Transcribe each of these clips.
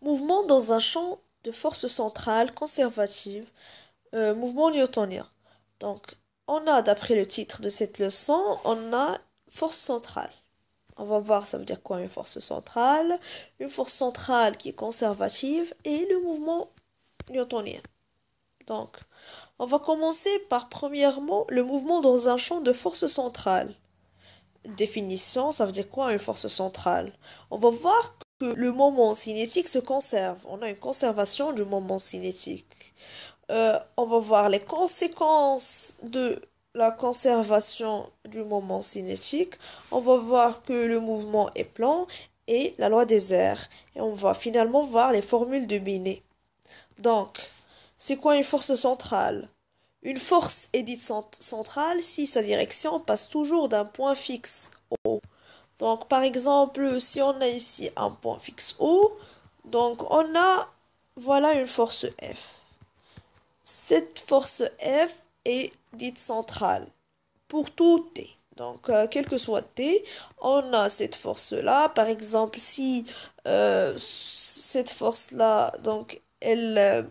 Mouvement dans un champ de force centrale conservative, mouvement newtonien. Donc, on a, d'après le titre de cette leçon, on a force centrale. On va voir ça veut dire quoi une force centrale. Une force centrale qui est conservative et le mouvement newtonien. Donc, on va commencer par premièrement le mouvement dans un champ de force centrale. Définition, ça veut dire quoi une force centrale? On va voir que le moment cinétique se conserve. On a une conservation du moment cinétique. On va voir les conséquences de la conservation du moment cinétique. On va voir que le mouvement est plan et la loi des airs. Et on va finalement voir les formules de Binet. Donc, c'est quoi une force centrale? Une force est dite centrale si sa direction passe toujours d'un point fixe O. Donc, par exemple, si on a ici un point fixe O, donc on a, voilà une force F. Cette force F est dite centrale pour tout T. Donc, quel que soit T, on a cette force-là. Par exemple, si cette force-là, donc, elle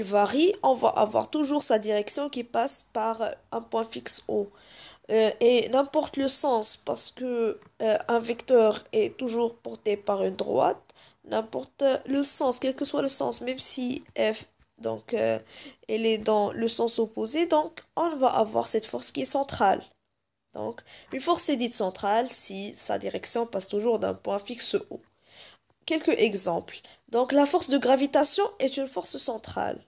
varie, on va avoir toujours sa direction qui passe par un point fixe O. Et n'importe le sens, parce que un vecteur est toujours porté par une droite, n'importe le sens, quel que soit le sens, même si f, donc, elle est dans le sens opposé, donc on va avoir cette force qui est centrale. Donc, une force est dite centrale si sa direction passe toujours d'un point fixe O. Quelques exemples. Donc, la force de gravitation est une force centrale.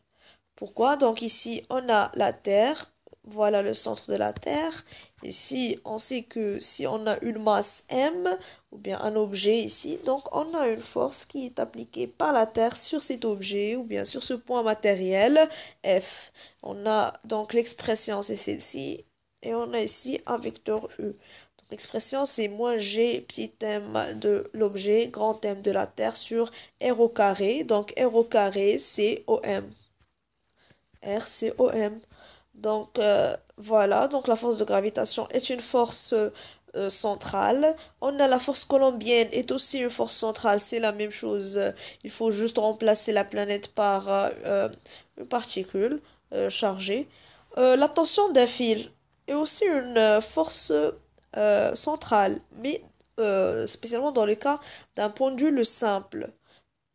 Pourquoi? Donc, ici, on a la Terre. Voilà le centre de la Terre. Ici, on sait que si on a une masse M, ou bien un objet ici, donc on a une force qui est appliquée par la Terre sur cet objet, ou bien sur ce point matériel, F. On a donc l'expression, c'est celle-ci, et on a ici un vecteur U. L'expression, c'est moins g petit m de l'objet, grand M de la Terre sur R au carré. Donc, R au carré, c'est OM. R, c'est OM. Donc, voilà. Donc, la force de gravitation est une force centrale. On a la force colombienne, est aussi une force centrale. C'est la même chose. Il faut juste remplacer la planète par une particule chargée. La tension d'un fil est aussi une force centrale, mais spécialement dans le cas d'un pendule simple.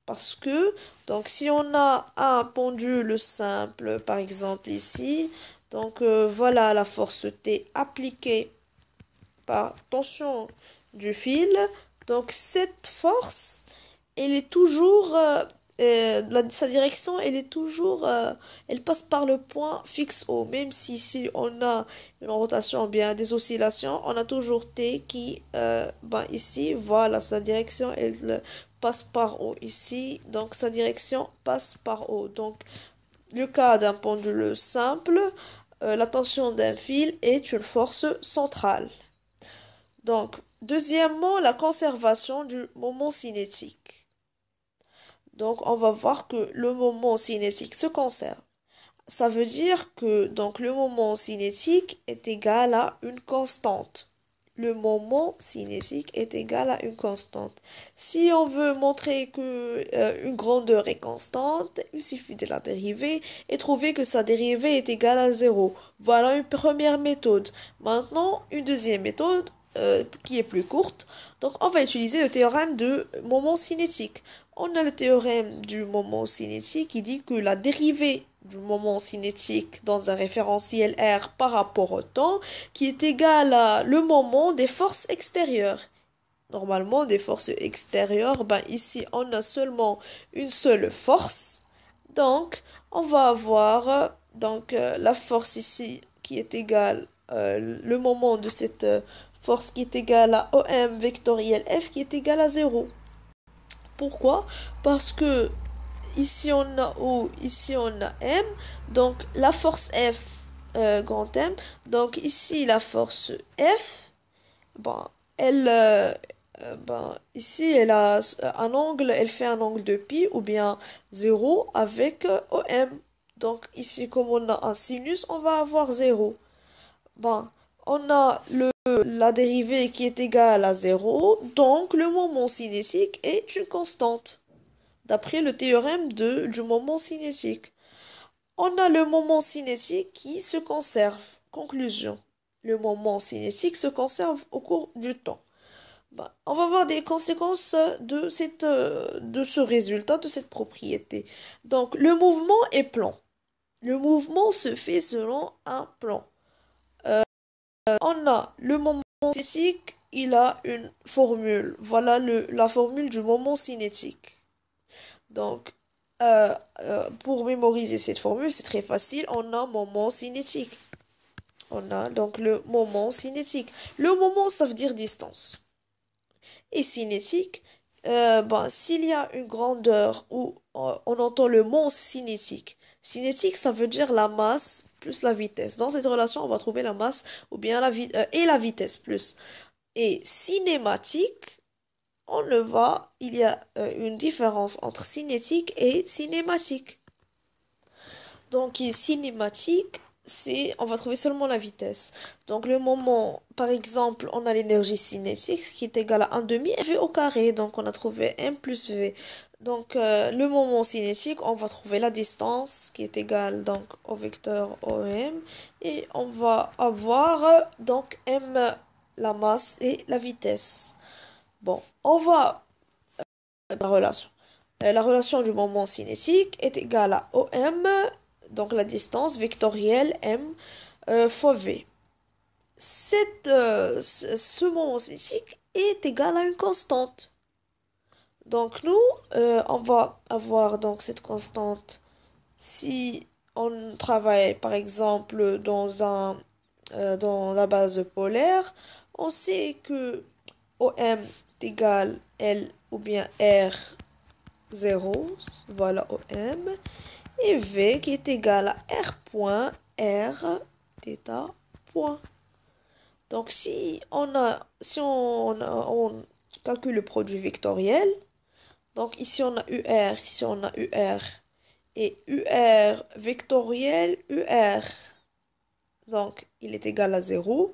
Parce que, donc, si on a un pendule simple, par exemple ici, donc voilà la force T appliquée par tension du fil. Donc, cette force, elle est toujours sa direction, elle est toujours, elle passe par le point fixe O. Même si ici on a une rotation, bien des oscillations, on a toujours T qui, ici, voilà, sa direction, elle passe par O. Ici, donc sa direction passe par O. Donc, le cas d'un pendule simple, la tension d'un fil est une force centrale. Donc, deuxièmement, la conservation du moment cinétique. Donc, on va voir que le moment cinétique se conserve. Ça veut dire que donc le moment cinétique est égal à une constante. Le moment cinétique est égal à une constante. Si on veut montrer que une grandeur est constante, il suffit de la dériver et trouver que sa dérivée est égale à 0. Voilà une première méthode. Maintenant, une deuxième méthode qui est plus courte. Donc, on va utiliser le théorème de moment cinétique. On a le théorème du moment cinétique qui dit que la dérivée du moment cinétique dans un référentiel R par rapport au temps qui est égal à le moment des forces extérieures. Normalement, des forces extérieures, ici, on a seulement une seule force. Donc, on va avoir la force ici qui est égale, le moment de cette force qui est égale à OM vectoriel F qui est égal à 0. Pourquoi? Parce que ici on a O, ici on a M, donc la force F, grand M, donc ici la force F, elle, ici elle a un angle, elle fait un angle de pi ou bien 0 avec OM. Donc ici comme on a un sinus, on va avoir 0. On a la dérivée qui est égale à 0, donc le moment cinétique est une constante. d'après le théorème du moment cinétique. On a le moment cinétique qui se conserve. Conclusion. Le moment cinétique se conserve au cours du temps. On va voir des conséquences de ce résultat, de cette propriété. Donc, le mouvement est plan. Le mouvement se fait selon un plan. On a le moment cinétique, il a une formule. Voilà la formule du moment cinétique. Donc, pour mémoriser cette formule, c'est très facile. On a moment cinétique. On a donc le moment cinétique. Le moment, ça veut dire distance. Et cinétique, s'il y a une grandeur où on entend le mot cinétique. Cinétique, ça veut dire la masse plus la vitesse. Dans cette relation, on va trouver la masse ou bien et la vitesse plus. Et cinématique, il y a une différence entre cinétique et cinématique. Donc, cinématique, on va trouver seulement la vitesse. Donc, le moment, par exemple, on a l'énergie cinétique qui est égale à 1 demi v au carré. Donc, on a trouvé m plus v. Donc, le moment cinétique, on va trouver la distance qui est égale donc au vecteur OM. Et on va avoir donc m, la masse et la vitesse. Bon, on va la relation. La relation du moment cinétique est égale à OM, donc la distance vectorielle m fois v. Ce moment cinétique est égal à une constante. Donc nous, on va avoir donc cette constante si on travaille par exemple dans la base polaire. On sait que OM est égal L ou bien R0, voilà OM, et V qui est égal à R point R θ point. Donc si on calcule le produit vectoriel, donc ici on a UR, ici on a UR, et UR vectoriel UR, donc il est égal à 0,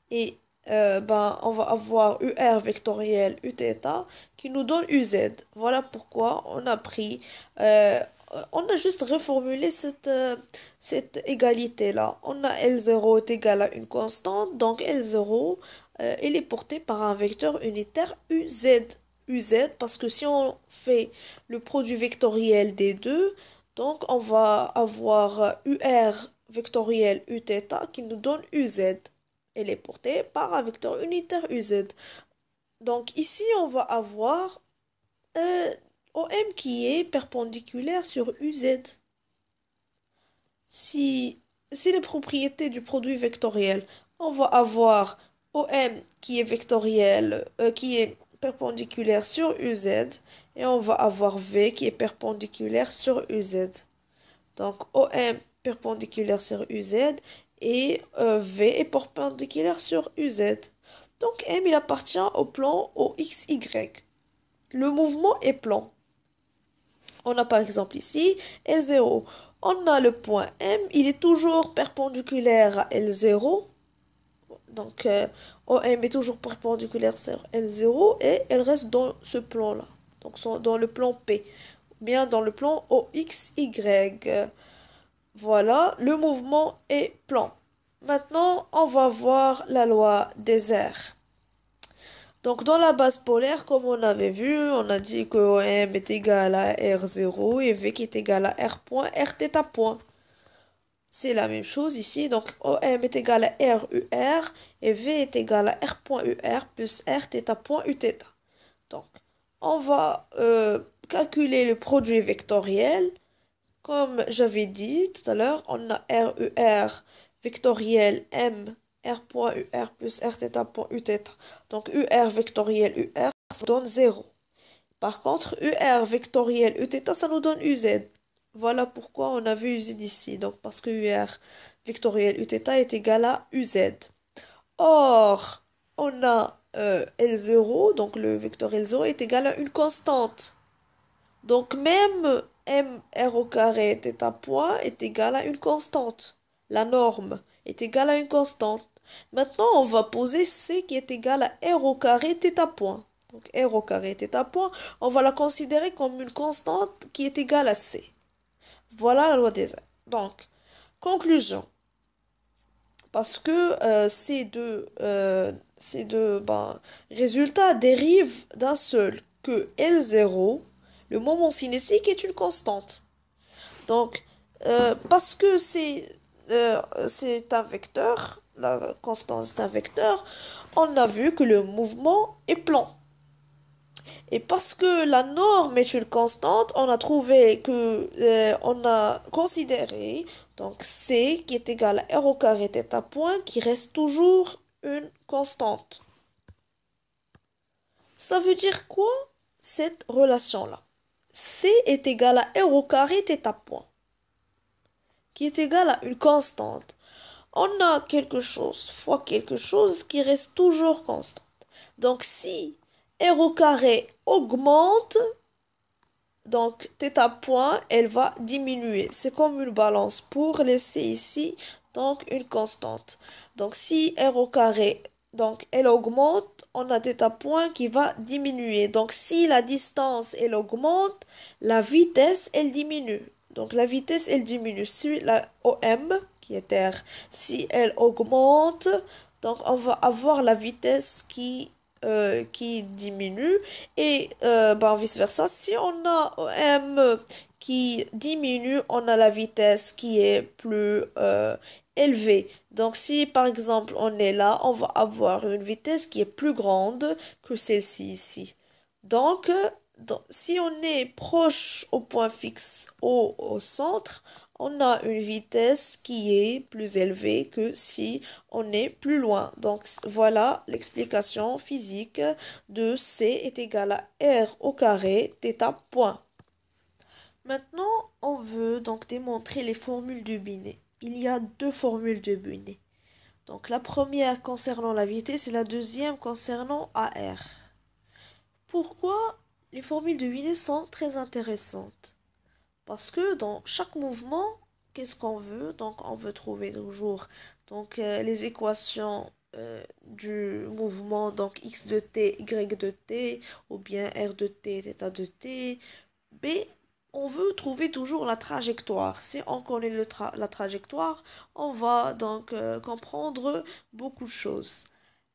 et on va avoir UR vectoriel Uθ qui nous donne UZ. Voilà pourquoi on a juste reformulé cette égalité-là. On a L0 est égal à une constante, donc L0, il est porté par un vecteur unitaire UZ. UZ, parce que si on fait le produit vectoriel des deux, donc on va avoir UR vectoriel Uθ qui nous donne UZ. Elle est portée par un vecteur unitaire UZ. Donc ici, on va avoir OM qui est perpendiculaire sur UZ. Si les propriétés du produit vectoriel, on va avoir OM qui est vectoriel, qui est perpendiculaire sur UZ, et on va avoir V qui est perpendiculaire sur UZ. Donc OM perpendiculaire sur UZ et V est perpendiculaire sur UZ. Donc M il appartient au plan OXY. Le mouvement est plan. On a par exemple ici L0. On a le point M, il est toujours perpendiculaire à L0. Donc OM est toujours perpendiculaire sur L0 et elle reste dans ce plan-là. Donc dans le plan P, bien dans le plan OXY. Voilà, le mouvement est plan. Maintenant, on va voir la loi des airs. Donc, dans la base polaire, comme on avait vu, on a dit que OM est égal à R0 et V qui est égal à R point, Rθ point. C'est la même chose ici. Donc, OM est égal à RUR et V est égal à R point UR plus Rθ point Uθ. Donc, on va calculer le produit vectoriel. Comme j'avais dit tout à l'heure, on a RUR vectoriel M R point UR plus Rθ point Uθ. Donc UR vectoriel UR, ça donne 0. Par contre, UR vectoriel Uθ, ça nous donne UZ. Voilà pourquoi on a vu UZ ici. Donc parce que UR vectoriel Uθ est égal à UZ. Or, on a L0, donc le vecteur L0 est égal à une constante. Donc même MR au carré θ point est égal à une constante. La norme est égale à une constante. Maintenant, on va poser C qui est égal à R au carré θ point. Donc R au carré θ point, on va la considérer comme une constante qui est égale à C. Voilà la loi des R. Donc, conclusion. Parce que ces deux résultats dérivent d'un seul, que L0, le moment cinétique, est une constante. Donc, parce que c'est un vecteur, la constante c'est un vecteur, on a vu que le mouvement est plan. Et parce que la norme est une constante, on a trouvé que, on a considéré, donc C qui est égal à R au carré θ point, qui reste toujours une constante. Ça veut dire quoi, cette relation-là? C est égal à R au carré θ point, qui est égal à une constante. On a quelque chose fois quelque chose qui reste toujours constante. Donc si R au carré augmente, donc θ point, elle va diminuer. C'est comme une balance pour laisser ici donc une constante. Donc si R au carré, donc elle augmente, on a θ point qui va diminuer. Donc si la distance elle augmente, la vitesse elle diminue. Donc la vitesse elle diminue. Si la OM qui est R, si elle augmente, donc on va avoir la vitesse qui diminue et vice versa. Si on a M qui diminue, on a la vitesse qui est plus élevée. Donc si par exemple on est là, on va avoir une vitesse qui est plus grande que celle-ci ici. Donc si on est proche au point fixe au centre, on a une vitesse qui est plus élevée que si on est plus loin. Donc voilà l'explication physique de C est égal à R au carré θ point. Maintenant, on veut donc démontrer les formules de Binet. Il y a deux formules de Binet. Donc la première concernant la vitesse et la deuxième concernant AR. Pourquoi les formules de Binet sont très intéressantes? Parce que dans chaque mouvement, qu'est-ce qu'on veut? Donc on veut trouver toujours les équations du mouvement, donc x de t, y de t, ou bien r de t, θ de t. B, on veut trouver toujours la trajectoire. Si on connaît la trajectoire, on va donc comprendre beaucoup de choses.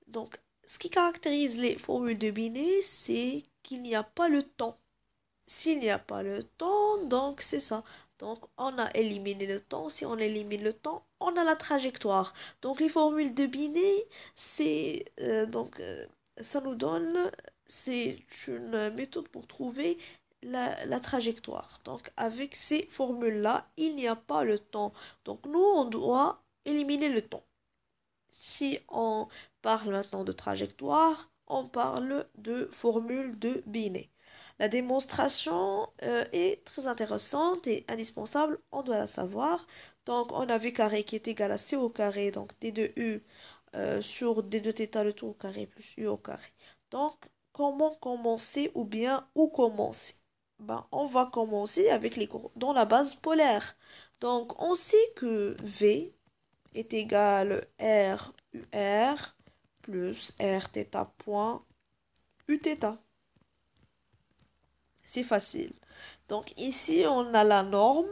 Donc, ce qui caractérise les formules de Binet, c'est qu'il n'y a pas le temps. S'il n'y a pas le temps, donc c'est ça. Donc on a éliminé le temps. Si on élimine le temps, on a la trajectoire. Donc les formules de Binet, c'est ça nous donne, c'est une méthode pour trouver la trajectoire. Donc avec ces formules-là, il n'y a pas le temps. Donc nous, on doit éliminer le temps. Si on parle maintenant de trajectoire, on parle de formule de Binet. La démonstration est très intéressante et indispensable, on doit la savoir. Donc on a V carré qui est égal à C au carré, donc D de U sur D de θ le tout au carré plus U au carré. Donc comment commencer ou bien où commencer? On va commencer avec dans la base polaire. Donc on sait que V est égal R UR plus R θ point Uθ. C'est facile. Donc ici, on a la norme.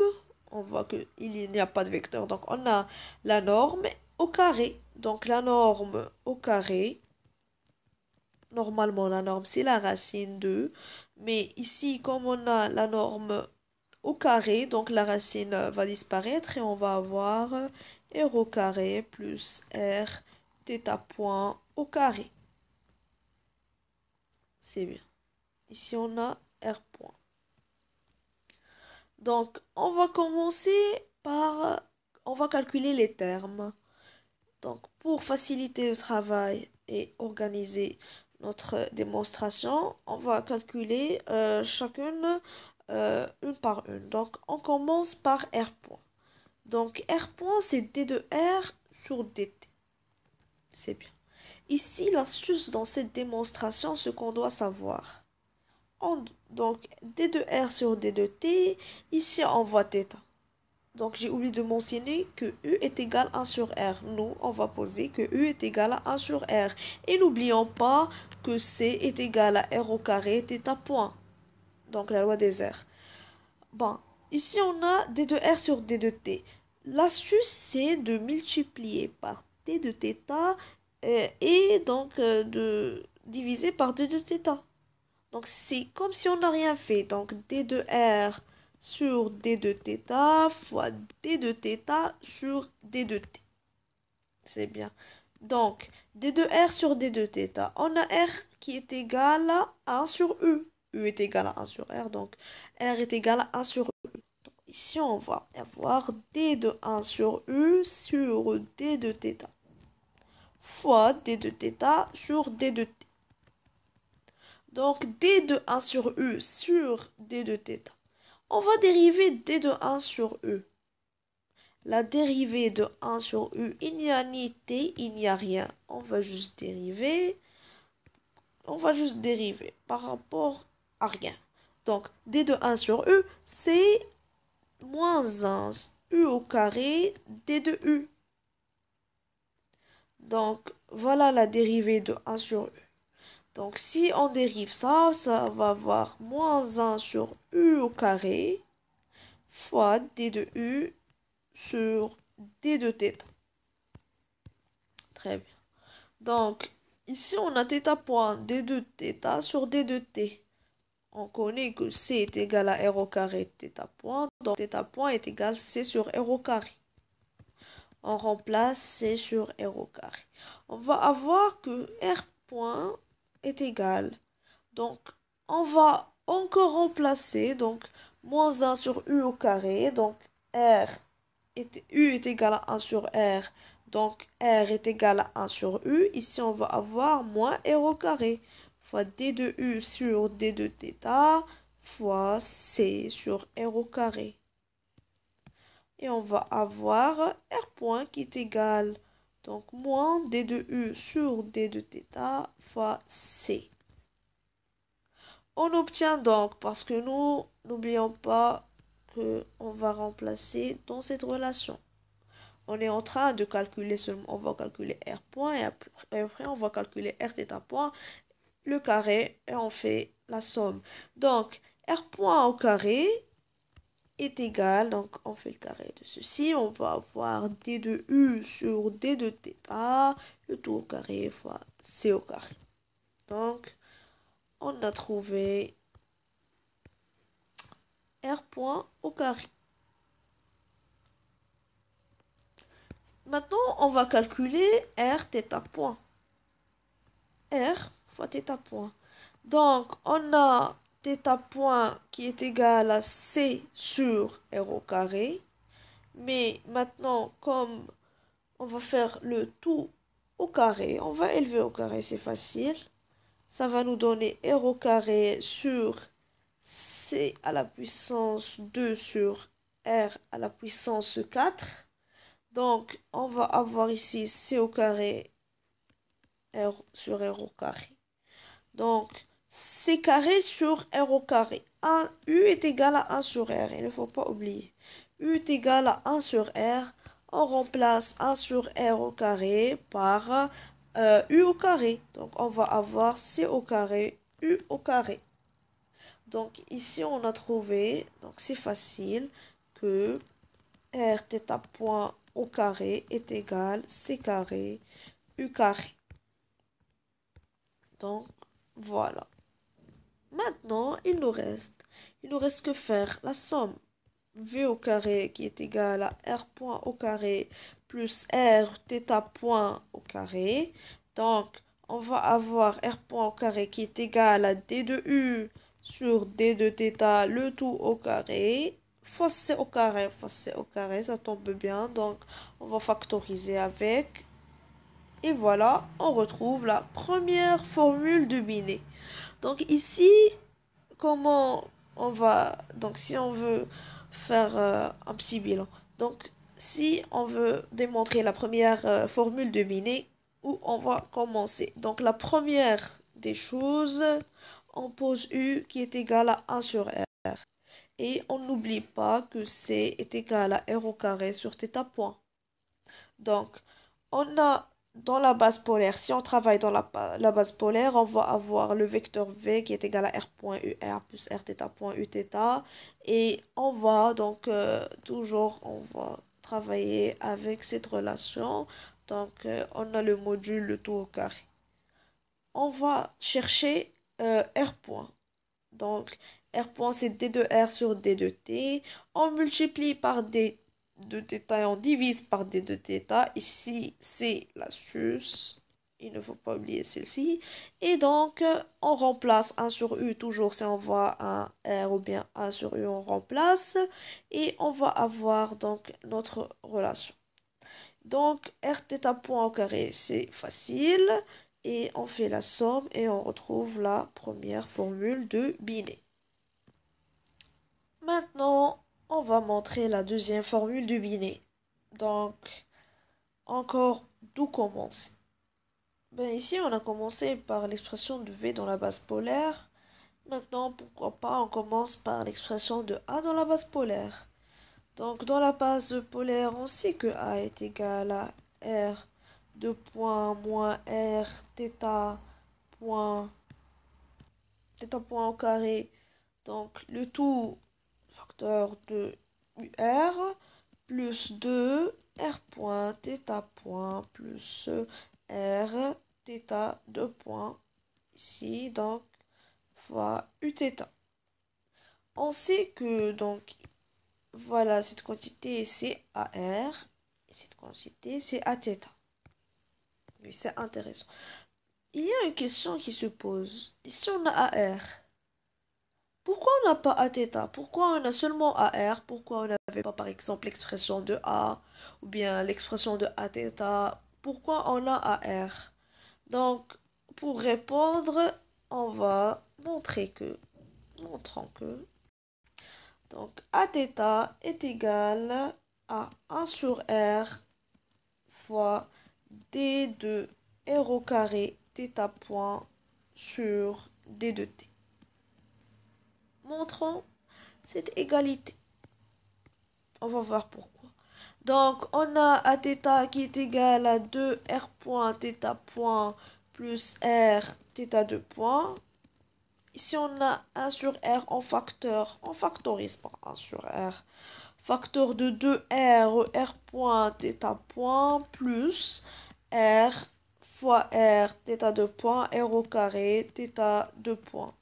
On voit qu'il n'y a pas de vecteur. Donc on a la norme au carré. Donc la norme au carré. Normalement, la norme, c'est la racine 2. Mais ici, comme on a la norme au carré, donc la racine va disparaître et on va avoir R au carré plus R θ point au carré. C'est bien. Ici, on a R point. Donc, on va commencer par... On va calculer les termes. Donc, pour faciliter le travail et organiser notre démonstration, on va calculer chacune une par une. Donc, on commence par R point. Donc, R point, c'est D de R sur DT. C'est bien. Ici, l'astuce dans cette démonstration, ce qu'on doit savoir. Donc, D de R sur D de T, ici, on voit θ. Donc, j'ai oublié de mentionner que U est égal à 1 sur R. Nous, on va poser que U est égal à 1 sur R. Et n'oublions pas que C est égal à R au carré θ point. Donc, la loi des R. Bon, ici, on a d de R sur d de t. L'astuce, c'est de multiplier par d de θ et donc de diviser par d de θ. Donc, c'est comme si on n'a rien fait. Donc, d de R sur d de θ fois d de θ sur d de t. C'est bien. Donc, d de R sur d de θ. On a R qui est égal à 1 sur U. U est égal à 1 sur R. Donc, R est égal à 1 sur U. Donc, ici, on va avoir d de 1 sur U sur d de θ fois d de θ sur d de t. Donc, d de 1 sur U sur d de θ. On va dériver d de 1 sur U. La dérivée de 1 sur U, il n'y a ni t, il n'y a rien. On va juste dériver. On va juste dériver par rapport à rien. Donc, d de 1 sur U, c'est moins 1 U au carré d de U. Donc, voilà la dérivée de 1 sur U. Donc, si on dérive ça, ça va avoir moins 1 sur U au carré fois d de U sur d de θ. Très bien. Donc, ici, on a θ point d de θ sur d de t. On connaît que c est égal à r au carré θ point. Donc, θ point est égal à c sur r au carré. On remplace c sur r au carré. On va avoir que r point est égal. Donc, on va encore remplacer. Donc, moins 1 sur u au carré. Donc, U est égal à 1 sur R. Donc, R est égal à 1 sur U. Ici, on va avoir moins R au carré fois D de U sur D de θ fois C sur R au carré. Et on va avoir R point qui est égal, donc moins D de U sur D de θ fois C. On obtient donc, parce que nous n'oublions pas qu'on va remplacer dans cette relation. On est en train de calculer seulement, on va calculer R point et après on va calculer R θ point, le carré et on fait la somme. Donc, R point au carré est égal, donc on fait le carré de ceci, on va avoir D de U sur D de θ, le tout au carré fois C au carré. Donc, on a trouvé R point au carré. Maintenant, on va calculer R θ point. R fois θ point. Donc, on a θ point qui est égal à C sur R au carré. Mais maintenant, comme on va faire le tout au carré, on va élever au carré, c'est facile. Ça va nous donner R au carré sur C à la puissance 2 sur R à la puissance 4. Donc, on va avoir ici C au carré R sur R au carré. Donc, C carré sur R au carré. U est égal à 1 sur R. Il ne faut pas oublier. U est égal à 1 sur R. On remplace 1 sur R au carré par U au carré. Donc, on va avoir C au carré, U au carré. Donc, ici, on a trouvé, donc c'est facile, que R θ point au carré est égal C carré, U carré. Donc, voilà. Maintenant, il nous reste que faire la somme. V au carré qui est égal à R point au carré plus R θ point au carré. Donc, on va avoir R point au carré qui est égal à D de U sur D de θ, le tout au carré, fois C au carré, ça tombe bien. Donc, on va factoriser avec. Et voilà, on retrouve la première formule de Binet. Donc ici, comment on va... Donc si on veut faire un petit bilan. Donc si on veut démontrer la première formule de Binet, où on va commencer. Donc la première des choses, on pose U qui est égal à 1 sur R. Et on n'oublie pas que C est égal à R au carré sur θ point. Donc, on a dans la base polaire, si on travaille dans la base polaire, on va avoir le vecteur V qui est égal à R point UR plus Rθ point Uθ. Et on va donc toujours, on va travailler avec cette relation. Donc, on a le module, le tout au carré. On va chercher R point. Donc, R point, c'est D de R sur D de T. On multiplie par D de θ et on divise par D de θ. Ici, c'est l'astuce. Il ne faut pas oublier celle-ci. Et donc, on remplace 1 sur U. Toujours, si on voit un R ou bien 1 sur U, on remplace. Et on va avoir donc notre relation. Donc, Rθ point au carré, c'est facile. Et on fait la somme et on retrouve la première formule de Binet. Maintenant, on va montrer la deuxième formule de Binet. Donc, encore, d'où commencer? Ben ici, on a commencé par l'expression de V dans la base polaire. Maintenant, pourquoi pas, on commence par l'expression de A dans la base polaire. Donc, dans la base polaire, on sait que A est égal à R de point moins R θ point au carré. Donc, le tout facteur de UR plus 2 R point θ point plus R θ 2 point ici, donc fois Uθ. On sait que donc voilà, cette quantité c'est AR et cette quantité c'est Aθ. Mais c'est intéressant. Il y a une question qui se pose. Ici on a AR. Pourquoi on n'a pas Aθ? Pourquoi on a seulement AR? Pourquoi on n'avait pas par exemple l'expression de A ou bien l'expression de Aθ? Pourquoi on a AR? Donc, pour répondre, on va montrons que donc Aθ est égal à 1 sur R fois D de R au carré θ point sur D de T. Montrons cette égalité. On va voir pourquoi. Donc, on a Aθ qui est égal à 2 R point θ point plus R θ 2 point. Ici, on a 1 sur R en facteur. On factorise par 1 sur R. Facteur de 2R, R point θ point plus R fois R θ 2 point, R au carré θ 2 point.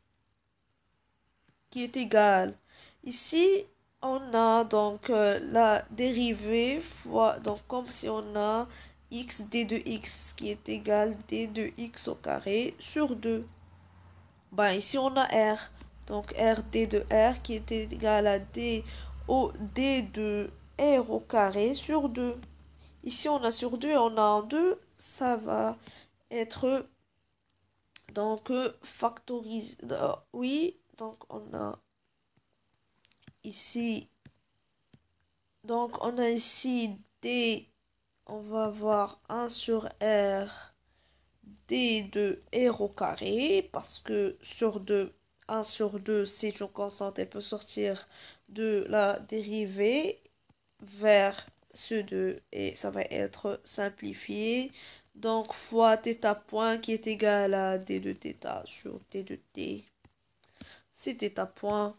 Qui est égal. Ici, on a donc la dérivée fois, donc comme si on a x d de x qui est égal d de x au carré sur 2. Ben, ici on a r, donc r d de r qui est égal à d au d de r au carré sur 2. Ici on a sur 2 et on a en 2, ça va être donc factorisé. Oui, donc on a ici, donc on a ici d, on va avoir 1 sur r d de r au carré, parce que sur 2, 1 sur 2 c'est une constante, elle peut sortir de la dérivée vers ce 2 et ça va être simplifié. Donc fois θ point qui est égal à d de θ sur d de t, c'est θ point.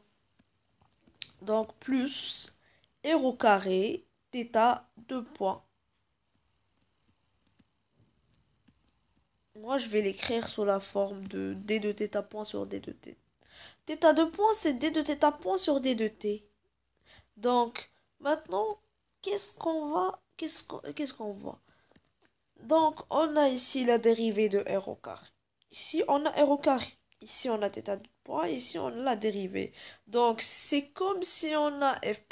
Donc, plus R au carré, θ 2 points. Moi, je vais l'écrire sous la forme de d de θ point sur d de t. θ 2 points, c'est d de θ point sur d de t. Donc, maintenant, qu'est-ce qu'on voit? Donc, on a ici la dérivée de R au carré. Ici, on a R au carré. Ici, on a θ 2 points. Ici, on a la dérivée. Donc, c'est comme si on a f'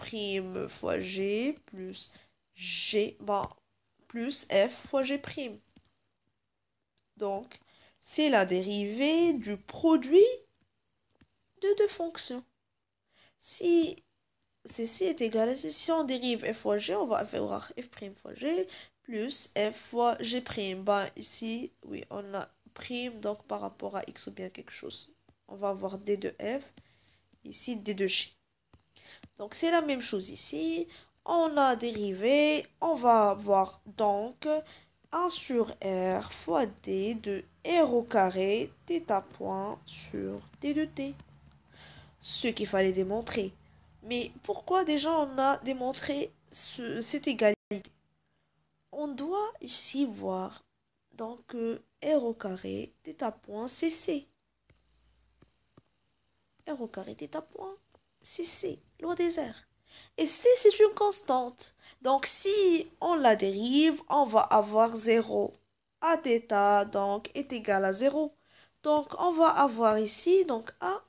fois g plus g, plus f fois g'. Donc, c'est la dérivée du produit de deux fonctions. Si ceci est égal à ceci, si on dérive f fois g, on va avoir f' fois g plus f fois g'. Ben, ici, oui, on a prime, donc par rapport à x ou bien quelque chose. On va avoir d de f, ici d de g. Donc, c'est la même chose ici. On a dérivé. On va avoir donc 1 sur R fois D de R au carré, θ point sur D de T. Ce qu'il fallait démontrer. Mais pourquoi déjà on a démontré cette égalité? On doit ici voir donc R au carré, θ point, c'est C. R au carré, θ point, c'est C, loi des R. Et C, c'est une constante. Donc, si on la dérive, on va avoir 0. A θ, donc, est égal à 0. Donc, on va avoir ici, donc, A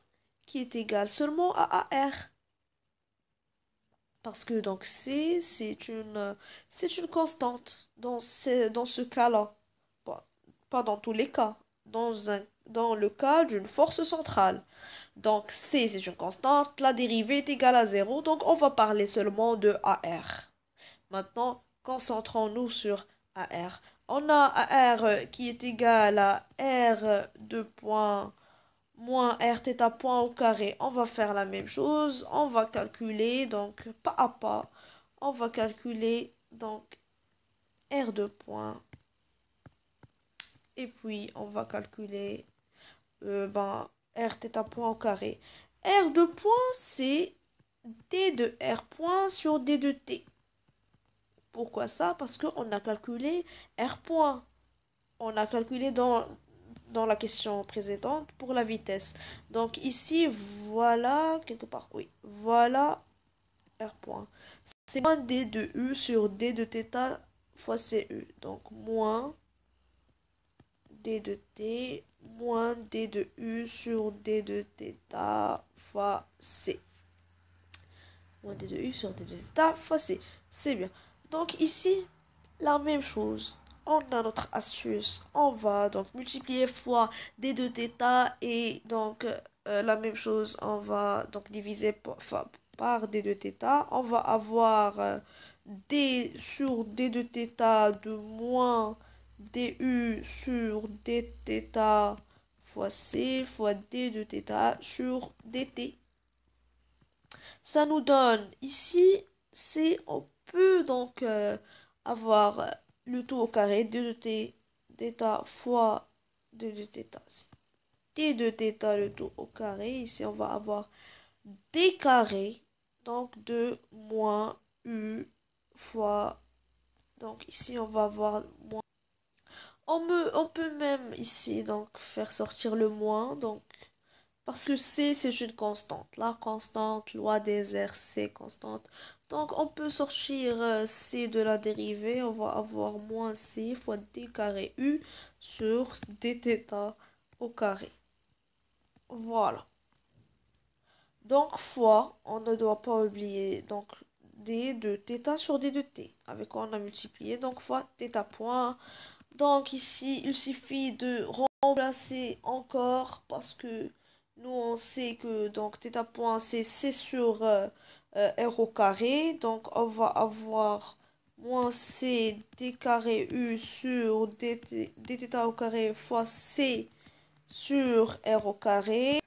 qui est égal seulement à AR. Parce que, donc, C, c'est une constante dans ce cas-là. Pas dans tous les cas. Dans le cas d'une force centrale. Donc, C, c'est une constante. La dérivée est égale à 0. Donc, on va parler seulement de AR. Maintenant, concentrons-nous sur AR. On a AR qui est égal à R de point moins Rθ point au carré. On va faire la même chose. On va calculer, donc, pas à pas. On va calculer, donc, R de point. Et puis, on va calculer Rθ point au carré. R de point, c'est D de R point sur D de T. Pourquoi ça? Parce qu'on a calculé R point. On a calculé dans la question précédente pour la vitesse. Donc ici, voilà, quelque part, oui, voilà R point. C'est moins D de U sur D de θ fois CU. Donc moins D de T moins D de U sur D de θ fois C. Moins D de U sur D de θ fois C. C'est bien. Donc ici, la même chose. On a notre astuce. On va donc multiplier fois D de θ et donc la même chose. On va donc diviser par D de θ. On va avoir D sur D de θ de moins du sur dθ fois c fois d de θ sur dt. Ça nous donne ici, c, on peut donc avoir le tout au carré, d de t, θ fois d de θ. D de θ, le tout au carré. Ici, on va avoir d carré, donc de moins u fois, donc ici, on va avoir moins. On peut même ici donc faire sortir le moins, donc parce que C c'est une constante. La constante, loi des R, C constante. Donc on peut sortir C de la dérivée, on va avoir moins C fois D carré U sur dθ au carré. Voilà. Donc fois, on ne doit pas oublier donc D de θ sur D de T. Avec quoi on a multiplié, donc fois θ point. Donc ici, il suffit de remplacer encore parce que nous on sait que donc θ point c'est C sur R au carré. Donc on va avoir moins C D carré U sur dθ au carré fois C sur R au carré.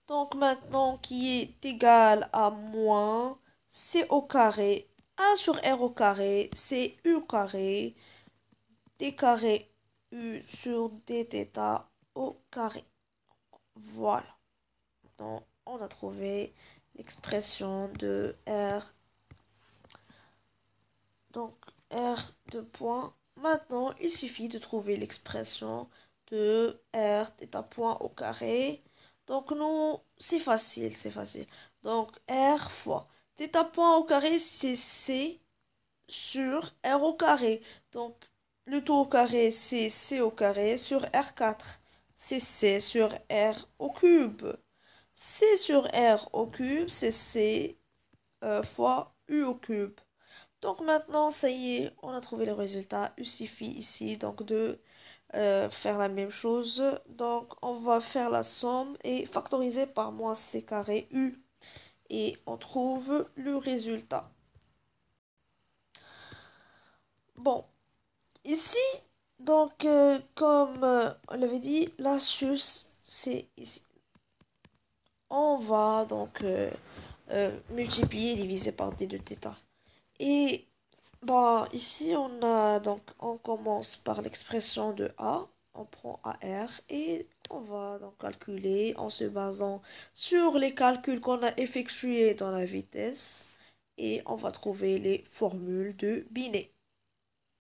Donc maintenant qui est égal à moins C au carré 1 sur R au carré c'est U au carré d carré U sur dθ au carré. Voilà. Donc, on a trouvé l'expression de R. Donc, R de point. Maintenant, il suffit de trouver l'expression de R θ point au carré. Donc, nous, c'est facile, c'est facile. Donc, R fois θ point au carré, c'est C sur R au carré. Donc, le tout au carré, c'est C au carré sur R4. C'est C sur R au cube. C sur R au cube, c'est C fois U au cube. Donc maintenant, ça y est, on a trouvé le résultat. Il suffit ici donc de faire la même chose. Donc, on va faire la somme et factoriser par moins C carré U. Et on trouve le résultat. Bon, ici, donc, comme on l'avait dit, l'astuce, c'est ici. On va donc multiplié et divisé par d de θ. Et bah, ici, on commence par l'expression de A. On prend AR et on va donc calculer en se basant sur les calculs qu'on a effectués dans la vitesse. Et on va trouver les formules de Binet.